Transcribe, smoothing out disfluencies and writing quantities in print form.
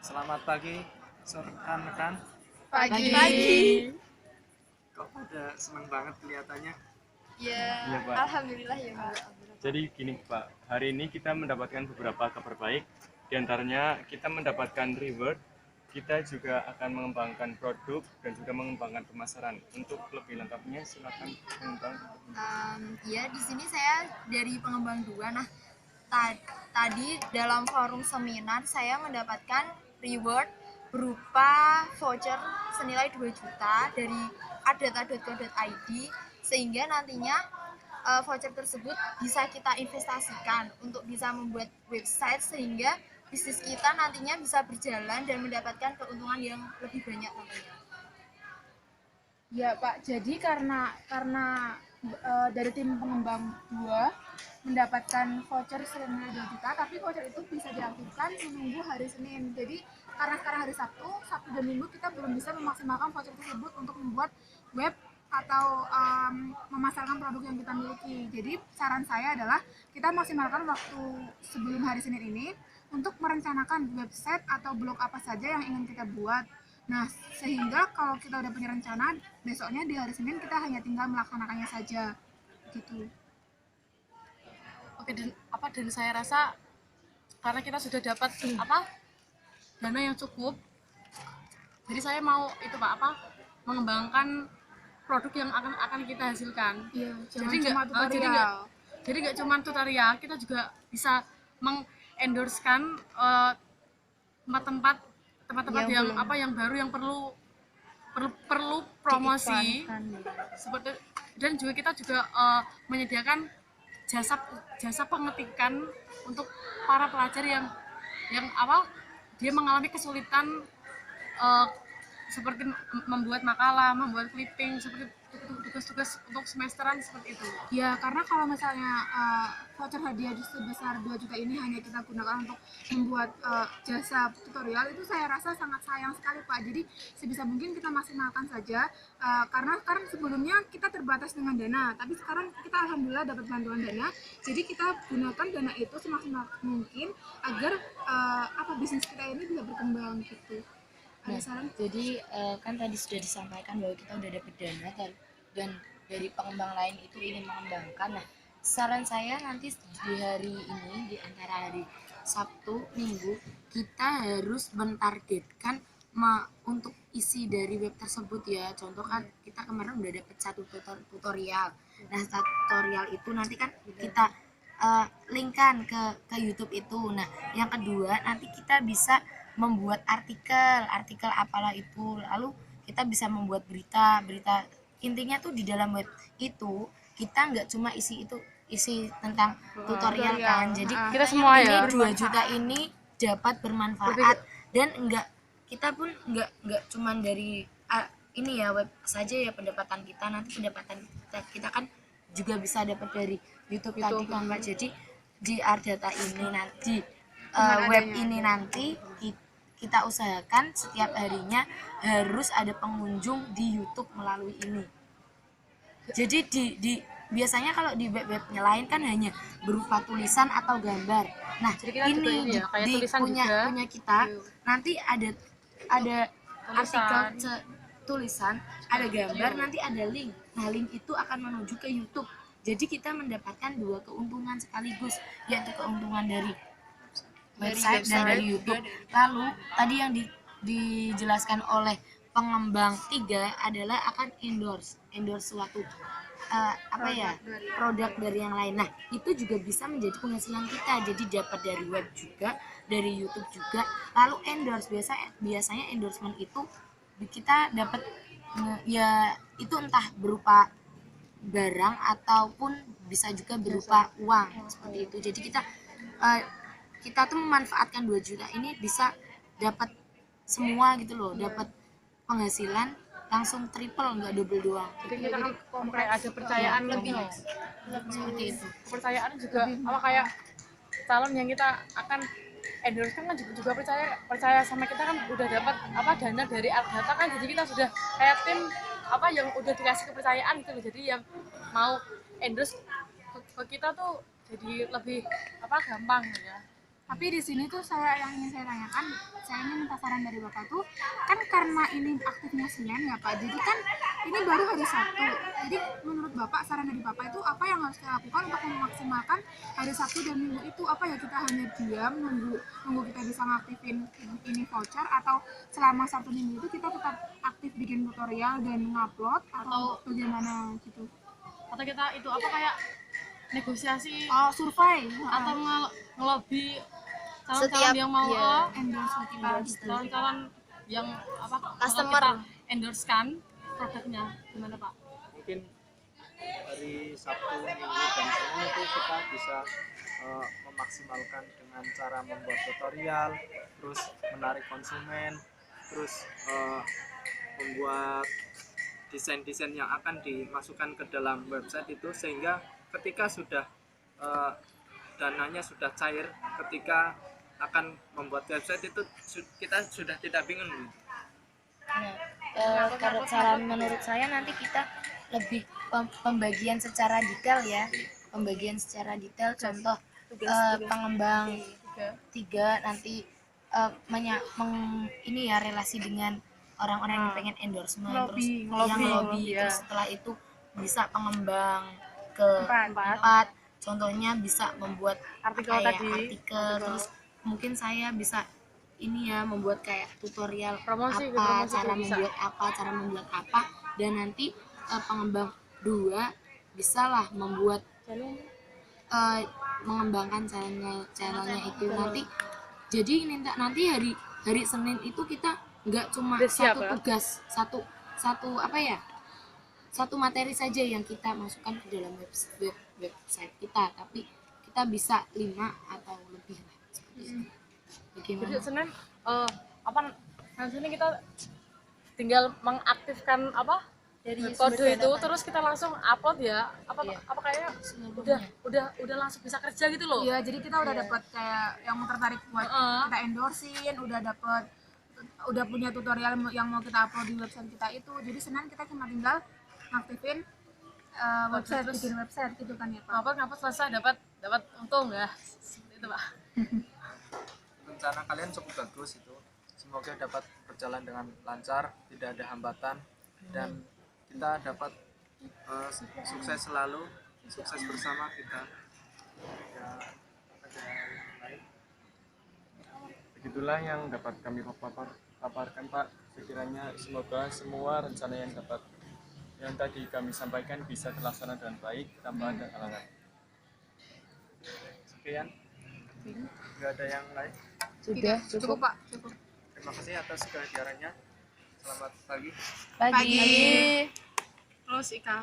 Selamat pagi, rekan-rekan. Pagi. Kok pada seneng banget kelihatannya? Ya, Iya, Pak. alhamdulillah ya, Pak. Jadi gini Pak, hari ini kita mendapatkan beberapa kabar baik. Di antaranya kita mendapatkan reward, kita juga akan mengembangkan produk dan juga mengembangkan pemasaran. Untuk lebih lengkapnya silakan pengembang. Ya, di sini saya dari pengembang dua. Nah, tadi dalam forum seminar saya mendapatkan reward berupa voucher senilai 2 juta dari adata.co.id, sehingga nantinya voucher tersebut bisa kita investasikan untuk bisa membuat website, sehingga bisnis kita nantinya bisa berjalan dan mendapatkan keuntungan yang lebih banyak tentunya. Ya Pak, jadi karena dari tim pengembang 2 mendapatkan voucher senilai 2 juta, tapi voucher itu bisa diaktifkan menunggu hari Senin. Jadi karena sekarang hari Sabtu dan Minggu kita belum bisa memaksimalkan voucher tersebut untuk membuat web atau memasarkan produk yang kita miliki. Jadi saran saya adalah kita maksimalkan waktu sebelum hari Senin ini untuk merencanakan website atau blog apa saja yang ingin kita buat. Nah, sehingga kalau kita udah punya rencana, besoknya di hari Senin kita hanya tinggal melaksanakannya saja, gitu. Oke, dan saya rasa karena kita sudah dapat dana yang cukup, jadi saya mau mengembangkan produk yang akan kita hasilkan. Iya, Jadi cuma tutorial. jadi nggak cuma tutorial, kita juga bisa mengendorsekan tempat-tempat yang baru yang perlu promosi seperti, dan juga kita juga menyediakan jasa pengetikan untuk para pelajar yang dia mengalami kesulitan seperti membuat makalah, membuat clipping, seperti tugas-tugas untuk semesteran seperti itu. Ya, karena kalau misalnya voucher hadiah sebesar 2 juta ini hanya kita gunakan untuk membuat jasa tutorial, itu saya rasa sangat sayang sekali Pak. Jadi sebisa mungkin kita maksimalkan saja, karena sekarang sebelumnya kita terbatas dengan dana, tapi sekarang kita alhamdulillah dapat bantuan dana. Jadi kita gunakan dana itu semaksimal mungkin agar bisnis kita ini bisa berkembang gitu. Nah, jadi kan tadi sudah disampaikan bahwa kita udah dapat dana dan dari pengembang lain itu ingin mengembangkan. Nah, saran saya nanti di hari ini, di antara hari Sabtu, Minggu, kita harus mentargetkan untuk isi dari web tersebut ya. Contoh kan kita kemarin udah dapat satu tutorial. Nah, tutorial itu nanti kan kita linkkan ke YouTube itu. Nah, yang kedua nanti kita bisa membuat artikel apalah itu, lalu kita bisa membuat berita intinya tuh di dalam web itu kita nggak cuma isi tentang tutorial kan, jadi Kita semua ini ya 2 juta ini dapat bermanfaat dan kita pun nggak cuma dari ini ya web saja ya pendapatan kita, nanti pendapatan kita kan juga bisa dapat dari YouTube tadi kan Mbak. Jadi di Ardata ini nanti web ini nanti kita usahakan setiap harinya harus ada pengunjung di YouTube melalui ini. Jadi di biasanya kalau di web-webnya lain kan hanya berupa tulisan atau gambar. Nah, ini punya kita nanti ada artikel tulisan, ada gambar, nanti ada link. Nah, link itu akan menuju ke YouTube. Jadi kita mendapatkan dua keuntungan sekaligus, yaitu keuntungan dari website dan dari YouTube. Lalu tadi yang dijelaskan oleh pengembang 3 adalah akan endorse suatu produk dari yang lain. Nah, itu juga bisa menjadi penghasilan kita. Jadi dapat dari web juga, dari YouTube juga. Lalu endorse, biasanya endorsement itu kita dapat ya itu entah berupa barang ataupun bisa juga berupa uang seperti itu. Jadi kita tuh memanfaatkan 2 juta ini bisa dapat semua gitu loh, dapat penghasilan langsung triple, nggak double doang. Jadi kita kan kayak ada percayaan lebih Seperti itu. kepercayaan juga kayak calon yang kita akan endorse kan juga percaya sama kita kan, udah dapat dana dari Ardata kan, jadi kita sudah kayak tim yang udah dikasih kepercayaan gitu loh. Jadi yang mau endorse ke kita tuh jadi lebih gampang ya. Tapi di sini tuh yang ingin saya tanyakan, saya ingin minta saran dari Bapak tuh, kan karena ini aktifnya Senin ya Pak, jadi kan ini baru hari Sabtu. Jadi menurut Bapak, saran dari Bapak itu apa yang harus kita lakukan untuk memaksimalkan hari Sabtu dan Minggu itu? Apa ya, kita hanya diam nunggu kita bisa ngaktifin ini voucher, atau selama Sabtu Minggu itu kita tetap aktif bikin tutorial dan ngupload, atau bagaimana gitu? Atau kita itu apa kayak negosiasi Oh, survei atau ngelobi calon-calon Setiap- yang mau iya. endorse kita gitu. calon-calon yang apa bakal Customer. kita endorsekan produknya, gimana Pak? Mungkin hari Sabtu, Minggu, dan Senin itu kita bisa memaksimalkan dengan cara membuat tutorial, terus menarik konsumen, terus membuat desain-desain yang akan dimasukkan ke dalam website itu, sehingga ketika sudah dananya sudah cair, ketika akan membuat website itu kita sudah tidak bingung. Nah, kalau cara menurut saya nanti kita lebih pembagian secara detail ya, pembagian secara detail. Contoh pengembang 3 nanti ini ya, relasi dengan orang-orang yang pengen endorsement, terus yang lobby, terus setelah itu bisa pengembang ke 4, contohnya bisa membuat Artikel kayak tadi. artikel, terus mungkin saya bisa ini ya, membuat kayak tutorial Promosi cara membuat apa, dan nanti pengembang 2 bisalah membuat mengembangkan channelnya itu nanti. Jadi ini nanti hari Senin itu kita nggak cuma Udah siap, satu ya? tugas, satu materi saja yang kita masukkan ke dalam website kita, tapi kita bisa 5 atau lebih lah, seperti itu. Jadi Bagaimana? Senin nanti ini kita tinggal mengaktifkan Dari kode sumber itu, data. terus kita langsung upload ya, Iya. apa kayaknya Seluruhnya. udah langsung bisa kerja gitu loh. Iya, jadi kita udah dapat kayak yang tertarik buat Heeh. kita endorsein, udah punya tutorial yang mau kita upload di website kita itu. Jadi Senin kita cuma tinggal ngaktifin website, Terus- bikin website gitu kan ya Pak. Ngapot selesai dapat untung ya, seperti itu Pak. Rencana kalian cukup bagus itu, semoga dapat berjalan dengan lancar, tidak ada hambatan, dan kita dapat sukses selalu, sukses bersama kita ya. Ada yang lain? Begitulah yang dapat kami paparkan Pak. Sekiranya semoga semua rencana yang tadi kami sampaikan bisa terlaksana dengan baik tanpa ada halangan. Sekian, nggak ada yang lain. Sudah Cukup Pak, cukup. Terima kasih atas kehadirannya. Selamat pagi. pagi. Terus Ika.